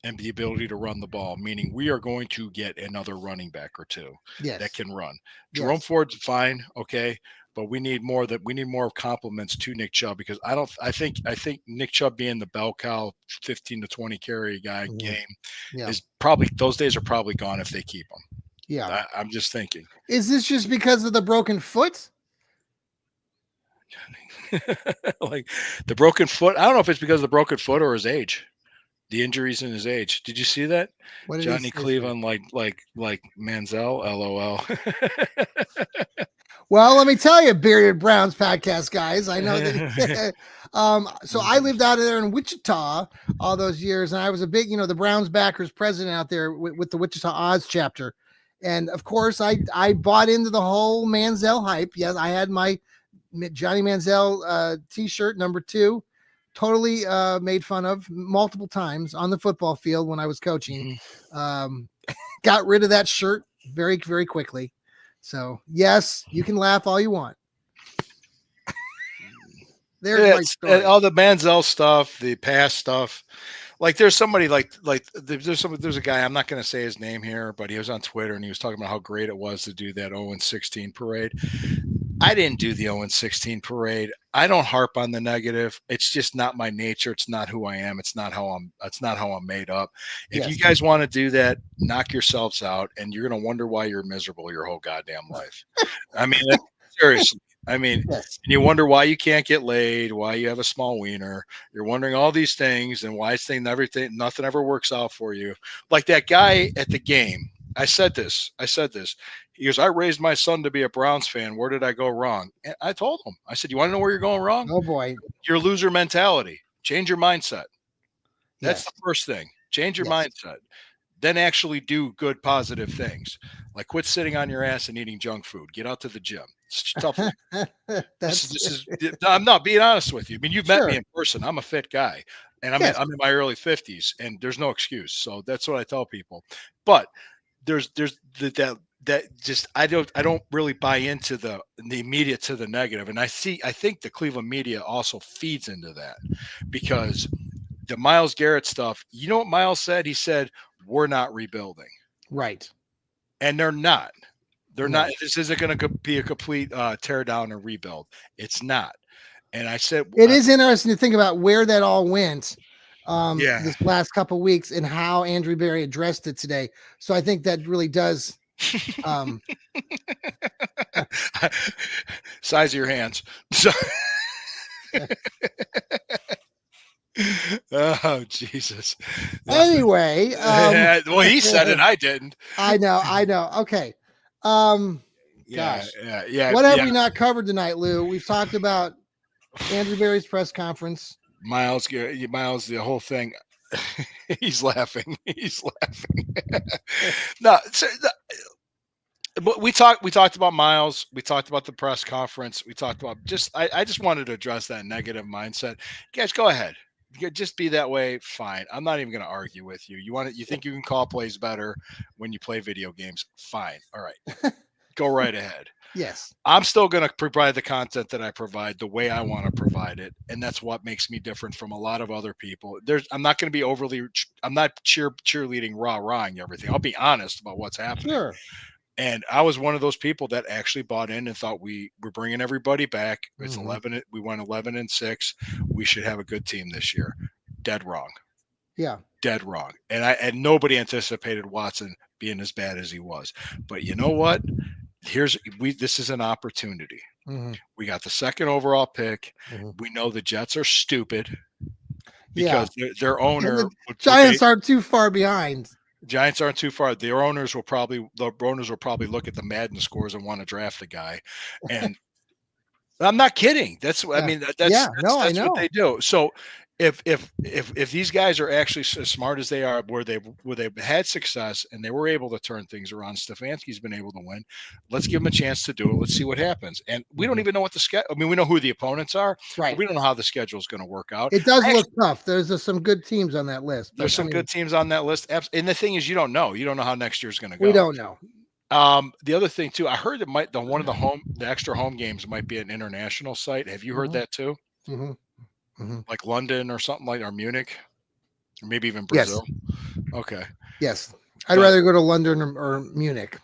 Speaker 1: and the ability to run the ball, meaning we are going to get another running back or two that
Speaker 2: Yes.
Speaker 1: can run. Jerome
Speaker 2: Yes.
Speaker 1: Ford's fine, okay, but we need more compliments to Nick Chubb because I think Nick Chubb being the bell cow 15 to 20 carry guy
Speaker 2: Mhm.
Speaker 1: game
Speaker 2: Yeah.
Speaker 1: is probably those days are probably gone if they keep him.
Speaker 2: Yeah.
Speaker 1: I'm just thinking.
Speaker 2: Is this just because of the broken foot?
Speaker 1: Like the broken foot. I don't know if it's because of the broken foot or his age. The injuries in his age. Did you see that?
Speaker 2: What did he
Speaker 1: Johnny
Speaker 2: say? Sorry.
Speaker 1: Cleveland, like Manziel, LOL.
Speaker 2: Well, let me tell you, Bearded Browns podcast guys. I know that. So I lived out there in Wichita all those years, and I was a big, the Browns backers president out there with the Wichita Oz chapter. And of course, I bought into the whole Manziel hype. Yes, I had my Johnny Manziel T-shirt number 2, totally made fun of multiple times on the football field when I was coaching. Um, got rid of that shirt very, very quickly. So yes, you can laugh all you want. There's my
Speaker 1: It's
Speaker 2: story.
Speaker 1: all the Manziel stuff, the past stuff. Like there's somebody there's a guy, I'm not going to say his name here, but he was on Twitter and he was talking about how great it was to do that 0-16 parade. I didn't do the 0-16 parade. I don't harp on the negative. It's just not my nature. It's not who I am. It's not how I'm made up. If you
Speaker 2: Yes.
Speaker 1: guys want to do that, knock yourselves out and you're going to wonder why you're miserable your whole goddamn life. I mean, seriously. I mean,
Speaker 2: Yes.
Speaker 1: and you wonder why you can't get laid, why you have a small wiener. You're wondering all these things and why nothing ever works out for you. Like that guy at the game. I said this. He goes, I raised my son to be a Browns fan. Where did I go wrong? And I told him, I said, you want to know where you're going wrong?
Speaker 2: Oh boy.
Speaker 1: Your loser mentality. Change your mindset. That's the
Speaker 2: Yes.
Speaker 1: first thing. Change your
Speaker 2: Yes.
Speaker 1: mindset. Then actually do good, positive things. Like quit sitting on your ass and eating junk food. Get out to the gym. It's tough.
Speaker 2: That's
Speaker 1: This is. I'm not being honest with you. I mean, you've met me
Speaker 2: sure.
Speaker 1: in person. I'm a fit guy, and
Speaker 2: Yes.
Speaker 1: I'm in my early 50s, and there's no excuse. So that's what I tell people. But there's that just I don't really buy into the immediate to the negative, and I think the Cleveland media also feeds into that because the Myles Garrett stuff. You know what Myles said? He said we're not rebuilding,
Speaker 2: Right.
Speaker 1: and they're not. They're not.
Speaker 2: No.
Speaker 1: This isn't going to be a complete tear down and rebuild. It's not. And I said,
Speaker 2: It is interesting to think about where that all went
Speaker 1: yeah.
Speaker 2: this last couple of weeks and how Andrew Berry addressed it today. So I think that really does um
Speaker 1: Size of your hands. So, oh Jesus. Nothing.
Speaker 2: anyway,
Speaker 1: Well, he said it. I didn't.
Speaker 2: I know. Okay. Um
Speaker 1: Yeah,
Speaker 2: gosh.
Speaker 1: yeah, yeah,
Speaker 2: What have
Speaker 1: yeah.
Speaker 2: we not covered tonight, Lou? We've talked about Andrew Berry's press conference.
Speaker 1: Miles, the whole thing. He's laughing. He's laughing. No, but we talked about Miles. We talked about the press conference. We talked about I just wanted to address that negative mindset. You guys, go ahead. just be that way. Fine. I'm not even going to argue with you. You think you can call plays better when you play video games? Fine. All right. Go right ahead.
Speaker 2: Yes.
Speaker 1: I'm still going to provide the content that I provide the way I want to provide it, and that's what makes me different from a lot of other people. I'm not going to be I'm not cheerleading, rah-rahing everything. I'll be honest about what's happening.
Speaker 2: Sure.
Speaker 1: And I was one of those people that actually bought in and thought we were bringing everybody back. It's
Speaker 2: Mhm.
Speaker 1: 11. We went 11-6. We should have a good team this year. Dead wrong.
Speaker 2: Yeah.
Speaker 1: Dead wrong. And nobody anticipated Watson being as bad as he was. But you know what? This is an opportunity.
Speaker 2: Mhm.
Speaker 1: We got the second overall pick.
Speaker 2: Mhm.
Speaker 1: We know the Jets are stupid
Speaker 2: Yeah.
Speaker 1: because their
Speaker 2: And
Speaker 1: owner
Speaker 2: the Giants aren't too far behind.
Speaker 1: Giants aren't too far. The owners will probably look at the Madden scores and want to draft the guy. And I'm not kidding. I
Speaker 2: Yeah.
Speaker 1: mean,
Speaker 2: Yeah. No, I
Speaker 1: that's what
Speaker 2: know.
Speaker 1: they do. So if these guys are actually as smart as they are, where they've had success and they were able to turn things around, Stefanski's been able to win. Let's give them a chance to do it. Let's see what happens. And we don't
Speaker 2: Mhm.
Speaker 1: even know what the schedule. I mean, we know who the opponents are, but
Speaker 2: Right.
Speaker 1: we don't know how the schedule is going to work out.
Speaker 2: It does
Speaker 1: I
Speaker 2: look
Speaker 1: actually,
Speaker 2: tough. There's some good teams on that list,
Speaker 1: there's
Speaker 2: but I
Speaker 1: some
Speaker 2: mean,
Speaker 1: good teams on that list. And the thing is, you don't know. You don't know how next year's going to
Speaker 2: we
Speaker 1: go.
Speaker 2: don't know.
Speaker 1: The other thing too, I heard one of the extra home games might be an international site. Have you heard
Speaker 2: Mhm.
Speaker 1: that too?
Speaker 2: Mhm. Mhm.
Speaker 1: Like London or something or Munich, or maybe even
Speaker 2: Yes.
Speaker 1: Brazil. Okay,
Speaker 2: Yes. I'd
Speaker 1: but
Speaker 2: rather go to London or Munich,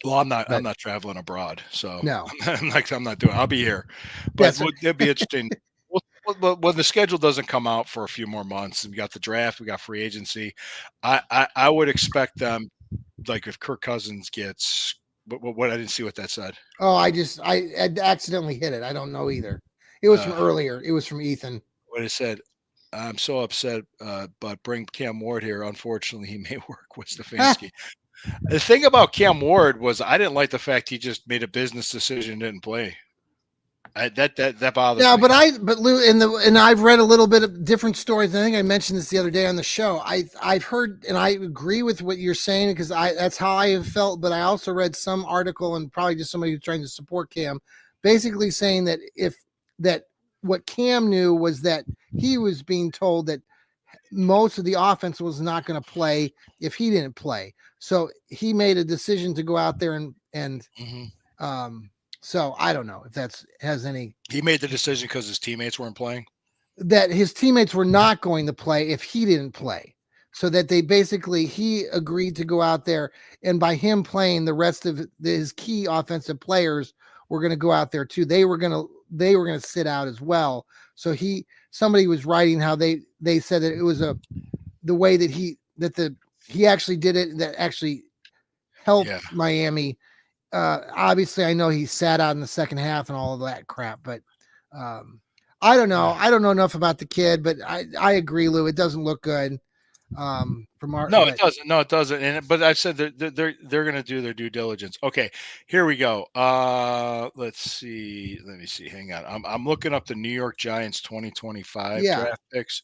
Speaker 1: well, I'm
Speaker 2: but
Speaker 1: not traveling abroad, so
Speaker 2: no.
Speaker 1: I'm not doing. I'll be here, but
Speaker 2: Yes.
Speaker 1: it'd be interesting. When the schedule doesn't come out for a few more months, and we got the draft, we got free agency, I would expect them, like if Kirk Cousins gets what I didn't see what that said.
Speaker 2: Oh, I accidentally hit it. I don't know either. It was
Speaker 1: Uh,
Speaker 2: from earlier. It was from Ethan.
Speaker 1: what it said. I'm so upset, but bring Cam Ward here. Unfortunately, he may work with Stefanski. The thing about Cam Ward was I didn't like the fact he just made a business decision and didn't play. That bothers
Speaker 2: Yeah,
Speaker 1: me.
Speaker 2: but Lou and I've read a little bit of different stories. I think I mentioned this the other day on the show. I've heard and I agree with what you're saying because I that's how I have felt. But I also read some article and probably just somebody who's trying to support Cam, basically saying that if that what Cam knew was that he was being told that most of the offense was not going to play if he didn't play. So he made a decision to go out there and
Speaker 1: Hmm.
Speaker 2: um so I don't know if that's has any
Speaker 1: He made the decision because his teammates weren't playing.
Speaker 2: that his teammates were not going to play if he didn't play. So that they basically he agreed to go out there and by him playing the rest of his key offensive players were going to go out there too. They were going to sit out as well. So somebody was writing how they said that it was the way that he actually did it that actually
Speaker 1: Yeah,
Speaker 2: helped Miami. Obviously, I know he sat out in the second half and all of that crap, but um, I don't know. I don't know enough about the kid, but I agree, Lou. It doesn't look good. From our
Speaker 1: no, it
Speaker 2: but
Speaker 1: doesn't. No, it doesn't. But I said they're going to do their due diligence. Okay, here we go. Let's see. Let me see. Hang on. I'm looking up the New York Giants 2025
Speaker 2: yeah,
Speaker 1: draft picks,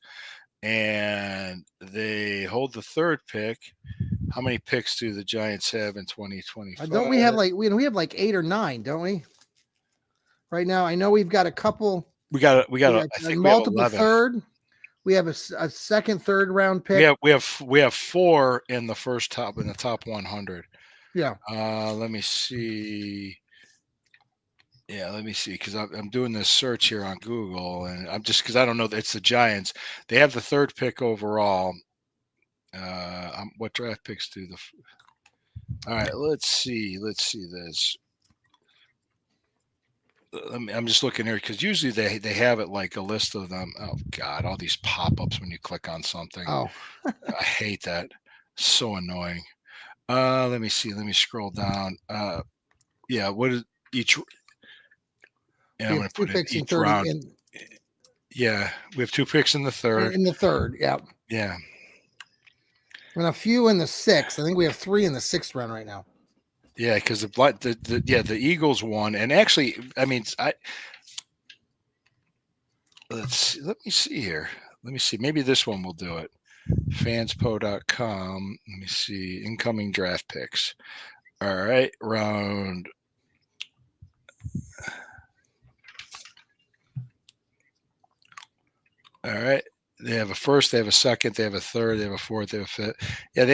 Speaker 1: and they hold the third pick. How many picks do the Giants have in 2025?
Speaker 2: don't we have like we have like 8 or 9, don't we? Right now, I know we've got a couple. We got
Speaker 1: I
Speaker 2: a
Speaker 1: think we have
Speaker 2: multiple
Speaker 1: 11.
Speaker 2: third. We have a second, third round
Speaker 1: We
Speaker 2: pick.
Speaker 1: have four in the top 100.
Speaker 2: Yeah,
Speaker 1: Let me see. Yeah, let me see because I'm doing this search here on Google, and I'm just because I don't know. It's the Giants. They have the third pick overall. What draft picks do the? All right, let's see. Let's see this. I'm just looking here because usually they have it like a list of them. Oh God, all these pop-ups when you click on something.
Speaker 2: oh
Speaker 1: I hate that. So annoying. Let me see. Let me scroll down. Yeah, what is each? And
Speaker 2: we
Speaker 1: I'm
Speaker 2: have
Speaker 1: going to
Speaker 2: two
Speaker 1: put in
Speaker 2: picks in
Speaker 1: each
Speaker 2: 30
Speaker 1: round. Yeah, we have two picks in the third.
Speaker 2: in the third. Yeah,
Speaker 1: Yeah,
Speaker 2: and a few in the sixth. I think we have 3 in the sixth round right now.
Speaker 1: yeah, because the Eagles won, and actually, I mean, let me see here. Let me see. Maybe this one will do it. Fanspo.com. Let me see. Incoming draft picks. All right, round. All right, They have a first, they have a second, they have a third, they have a fourth, they have a fifth. Yeah,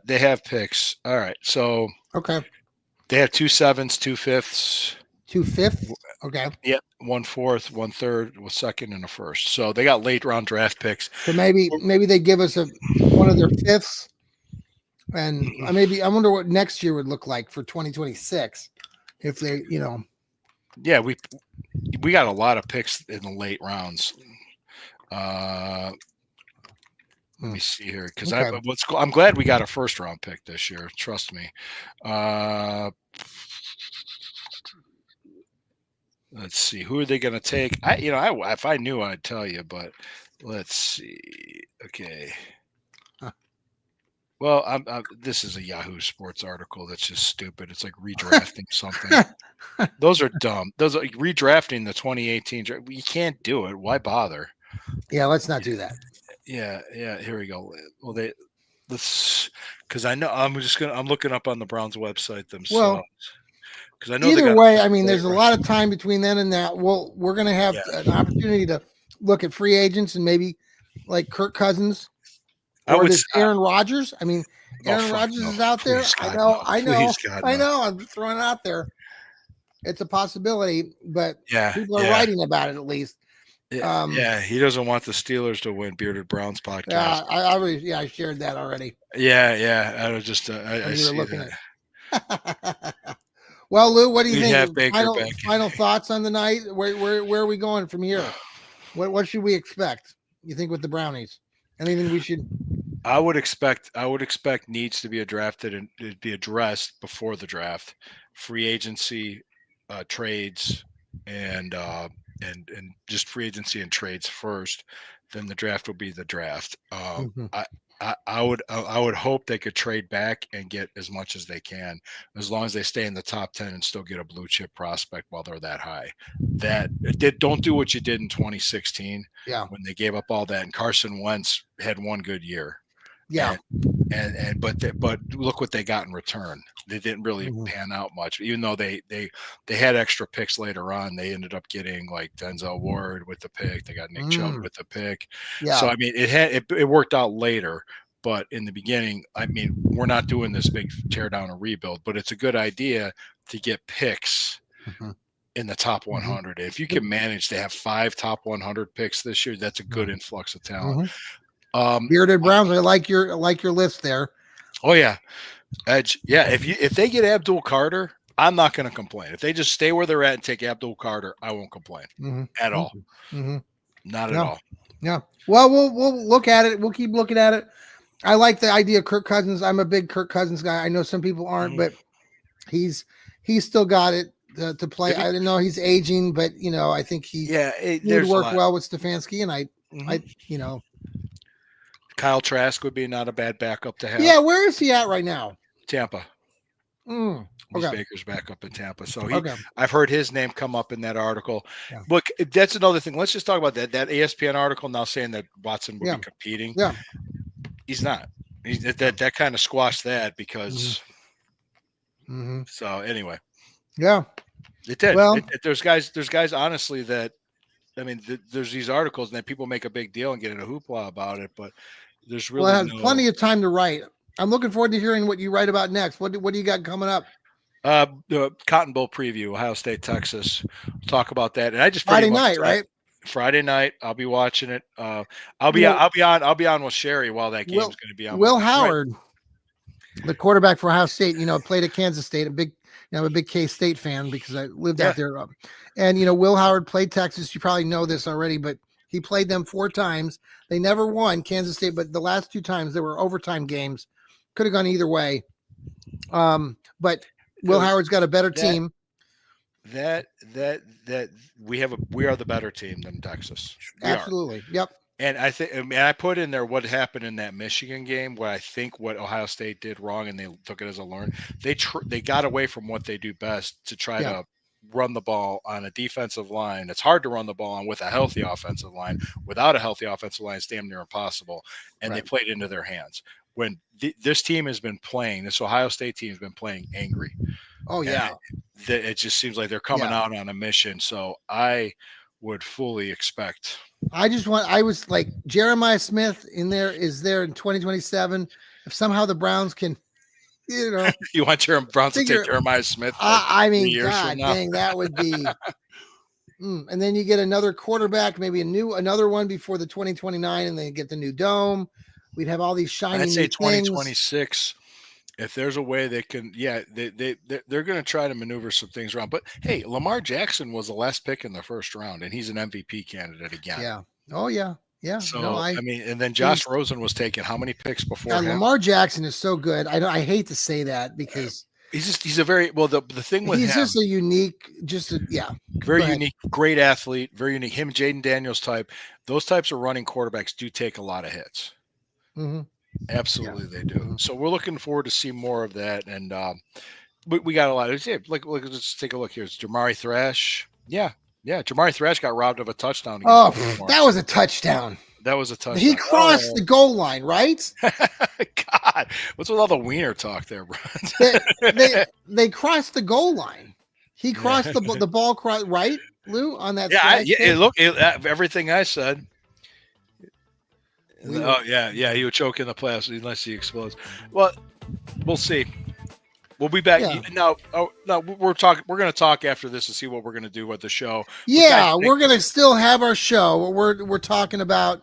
Speaker 1: they have picks. All right, so
Speaker 2: Okay.
Speaker 1: they have two sevens, two fifths.
Speaker 2: 2/5. Okay.
Speaker 1: Yep, one fourth, one third, a second, and a first. So they got late round draft picks.
Speaker 2: So maybe they give us a one of their fifths, and maybe I wonder what next year would look like for 2026 if they,
Speaker 1: Yeah, we got a lot of picks in the late rounds. Uh, Let me see here because
Speaker 2: Okay.
Speaker 1: I'm glad we got a first round pick this year. Trust me. Uh, let's see, who are they going to take? If I knew, I'd tell you, but let's see. Okay.
Speaker 2: Huh.
Speaker 1: Well, this is a Yahoo Sports article that's just stupid. It's like redrafting something. Those are dumb. Those are redrafting the 2018 draft. You can't do it. Why bother?
Speaker 2: Yeah, let's not do that.
Speaker 1: Yeah. Here we go. Well, let's because I'm looking up on the Browns website themselves
Speaker 2: Well,
Speaker 1: because I know they
Speaker 2: either
Speaker 1: got
Speaker 2: way,
Speaker 1: a
Speaker 2: I mean,
Speaker 1: late
Speaker 2: there's a
Speaker 1: round.
Speaker 2: lot of time between then and that. We're going to have
Speaker 1: Yeah.
Speaker 2: an opportunity to look at free agents and maybe like Kirk Cousins
Speaker 1: I
Speaker 2: or
Speaker 1: would.
Speaker 2: this Aaron Rodgers. I mean,
Speaker 1: Oh
Speaker 2: Aaron
Speaker 1: fuck
Speaker 2: Rodgers
Speaker 1: no!
Speaker 2: is out there.
Speaker 1: Please
Speaker 2: I
Speaker 1: God
Speaker 2: know,
Speaker 1: no!
Speaker 2: I know,
Speaker 1: Please God
Speaker 2: I
Speaker 1: no!
Speaker 2: know. I'm throwing it out there. It's a possibility, but
Speaker 1: Yeah,
Speaker 2: people are
Speaker 1: yeah,
Speaker 2: writing about it at least.
Speaker 1: yeah,
Speaker 2: Um,
Speaker 1: yeah. He doesn't want the Steelers to win. Bearded Browns podcast.
Speaker 2: I already, yeah, I shared that already
Speaker 1: Yeah. I was just.
Speaker 2: when
Speaker 1: I
Speaker 2: you were
Speaker 1: see
Speaker 2: looking
Speaker 1: that.
Speaker 2: at. Well, Lou, what do you
Speaker 1: We'd have
Speaker 2: think?
Speaker 1: Baker
Speaker 2: Final
Speaker 1: back.
Speaker 2: final thoughts on the night? Where are we going from here? What should we expect? You think with the Brownies? Anything we should?
Speaker 1: I would expect needs to be drafted and be addressed before the draft, free agency, trades, and just free agency and trades first. Then the draft will be the draft.
Speaker 2: Mhm,
Speaker 1: I would hope they could trade back and get as much as they can, as long as they stay in the top 10 and still get a blue chip prospect while they're that high. Don't do what you did in 2016
Speaker 2: yeah,
Speaker 1: when they gave up all that and Carson Wentz had one good year
Speaker 2: yeah.
Speaker 1: and but look what they got in return. They didn't really
Speaker 2: Mhm,
Speaker 1: pan out much, even though they had extra picks later on. They ended up getting like Denzel Ward with the pick. They got Nick Chubb
Speaker 2: mm,
Speaker 1: with the pick. So
Speaker 2: yeah.
Speaker 1: I mean, it worked out later. But in the beginning, I mean, we're not doing this big tear down and rebuild, but it's a good idea to get picks
Speaker 2: Mhm,
Speaker 1: in the top
Speaker 2: mhm,
Speaker 1: 100. If you can manage to have 5 top 100 picks this year, that's a good
Speaker 2: mhm,
Speaker 1: influx of talent.
Speaker 2: mhm.
Speaker 1: Um,
Speaker 2: Bearded Browns. I like your list there.
Speaker 1: oh yeah, Edge, yeah. If they get Abdul Carter, I'm not going to complain. If they just stay where they're at and take Abdul Carter, I won't complain
Speaker 2: Mhm,
Speaker 1: at all.
Speaker 2: mhm, mhm.
Speaker 1: Not at
Speaker 2: Yeah,
Speaker 1: all.
Speaker 2: yeah. Well, we'll look at it. We'll keep looking at it. I like the idea of Kirk Cousins. I'm a big Kirk Cousins guy. I know some people aren't,
Speaker 1: Mhm.
Speaker 2: but he's he's still got it to play.
Speaker 1: If he,
Speaker 2: I don't know he's aging, but I think
Speaker 1: yeah,
Speaker 2: he would
Speaker 1: there's a
Speaker 2: work
Speaker 1: lot.
Speaker 2: well with Stefanski, and I
Speaker 1: Hmm.
Speaker 2: you know
Speaker 1: Kyle Trask would be not a bad backup to
Speaker 2: yeah.
Speaker 1: have.
Speaker 2: Where is he at right now?
Speaker 1: Tampa.
Speaker 2: Mm,
Speaker 1: He's
Speaker 2: okay,
Speaker 1: Baker's backup in Tampa. So
Speaker 2: okay,
Speaker 1: I've heard his name come up in that article.
Speaker 2: yeah,
Speaker 1: Look, that's another thing. Let's just talk about that ESPN article now saying that Watson would be
Speaker 2: yeah,
Speaker 1: competing.
Speaker 2: yeah,
Speaker 1: He's not.
Speaker 2: yeah.
Speaker 1: That kind of squashed that
Speaker 2: Hmm.
Speaker 1: because.
Speaker 2: Hmm.
Speaker 1: So anyway,
Speaker 2: Yeah.
Speaker 1: it did.
Speaker 2: Well,
Speaker 1: There's guys honestly that I mean, there's these articles and then people make a big deal and get in a hoopla about it, but there's
Speaker 2: well, it
Speaker 1: really
Speaker 2: has
Speaker 1: no.
Speaker 2: plenty of time to write. I'm looking forward to hearing what you write about next. What do you got coming up?
Speaker 1: The Cotton Bowl preview, Ohio State, Texas. We'll talk about that, and I just pretty
Speaker 2: Friday
Speaker 1: much
Speaker 2: night, right?
Speaker 1: Friday night. I'll be watching it.
Speaker 2: You know,
Speaker 1: I'll be on with Sherry while that game's
Speaker 2: Will
Speaker 1: going to be on.
Speaker 2: Will
Speaker 1: Right.
Speaker 2: Howard, the quarterback for Ohio State, played at Kansas State. I'm a big K State fan because I lived
Speaker 1: Yeah.
Speaker 2: out there. And Will Howard played Texas. You probably know this already, but he played them 4 times. They never won Kansas State, but the last 2 times there were overtime games. Could have gone either way. But Will
Speaker 1: Dude,
Speaker 2: Howard's got a better
Speaker 1: that
Speaker 2: team.
Speaker 1: that we are the better team than Texas. We are.
Speaker 2: Absolutely. Yep.
Speaker 1: And I put in there what happened in that Michigan game. What I think what Ohio State did wrong, and they took it as a learn. They got away from what they do best to try
Speaker 2: Yeah.
Speaker 1: to run the ball on a defensive line. It's hard to run the ball on with a healthy offensive line. Without a healthy offensive line, it's damn near impossible. And they
Speaker 2: Right.
Speaker 1: played into their hands. When this team has been playing, this Ohio State team has been playing angry,
Speaker 2: Oh
Speaker 1: and
Speaker 2: yeah.
Speaker 1: it just seems like they're coming
Speaker 2: Yeah.
Speaker 1: out on a mission. So I would fully expect.
Speaker 2: I was like Jeremiah Smith is there in 2027. If somehow the Browns can,
Speaker 1: You want Browns to take Jeremiah Smith like 3 years from
Speaker 2: God
Speaker 1: now?
Speaker 2: dang, that would be. And then you get another quarterback, maybe another one before the 2029, and then get the new dome. We'd have all these shiny
Speaker 1: I'd say
Speaker 2: new
Speaker 1: 2026. If there's a way they can, they're going to try to maneuver some things around. But hey, Lamar Jackson was the last pick in the first round, and he's an MVP candidate again.
Speaker 2: Yeah. Oh yeah. Yeah.
Speaker 1: So I mean, and then Josh Rosen was taken. How many picks before him?
Speaker 2: Lamar Jackson is so good. I hate to say that because
Speaker 1: he's a very well. The thing with
Speaker 2: he's
Speaker 1: him,
Speaker 2: just a unique,
Speaker 1: very unique, great athlete, very unique. Him, Jaden Daniels type. Those types of running quarterbacks do take a lot of hits.
Speaker 2: Mm-hmm.
Speaker 1: Absolutely, they do. So we're looking forward to see more of that, and we got a lot of let's take a look here. It's Jamari Thrash. Yeah. Jamari Thrash got robbed of a touchdown.
Speaker 2: That was a touchdown.
Speaker 1: That was a touchdown.
Speaker 2: He crossed the goal line, right?
Speaker 1: God, what's with all the wiener talk there, bro?
Speaker 2: they crossed the goal line. He crossed the ball, right, Lou, on that.
Speaker 1: Everything I said. He would choke in the playoffs unless he explodes. Well, we'll see. We'll be back now. We're going to talk after this to see what we're going to do with the show.
Speaker 2: Yeah, we're going to still have our show. We're talking about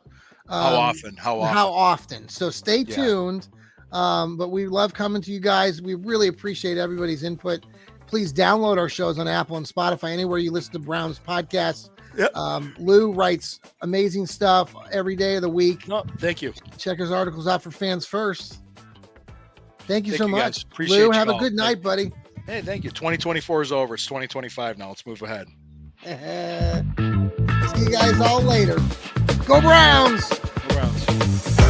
Speaker 1: how often.
Speaker 2: So stay tuned. But we love coming to you guys. We really appreciate everybody's input. Please download our shows on Apple and Spotify, anywhere you listen to Browns podcasts.
Speaker 1: Yep.
Speaker 2: Lou writes amazing stuff every day of the week.
Speaker 1: No, thank you.
Speaker 2: Check his articles out for Fans First. Thank you so much.
Speaker 1: Appreciate
Speaker 2: Lou,
Speaker 1: you
Speaker 2: have a good night, buddy.
Speaker 1: Hey, thank you. 2024 is over. It's 2025 now. Let's move ahead.
Speaker 2: See you guys all later. Go Browns!
Speaker 1: Go Browns.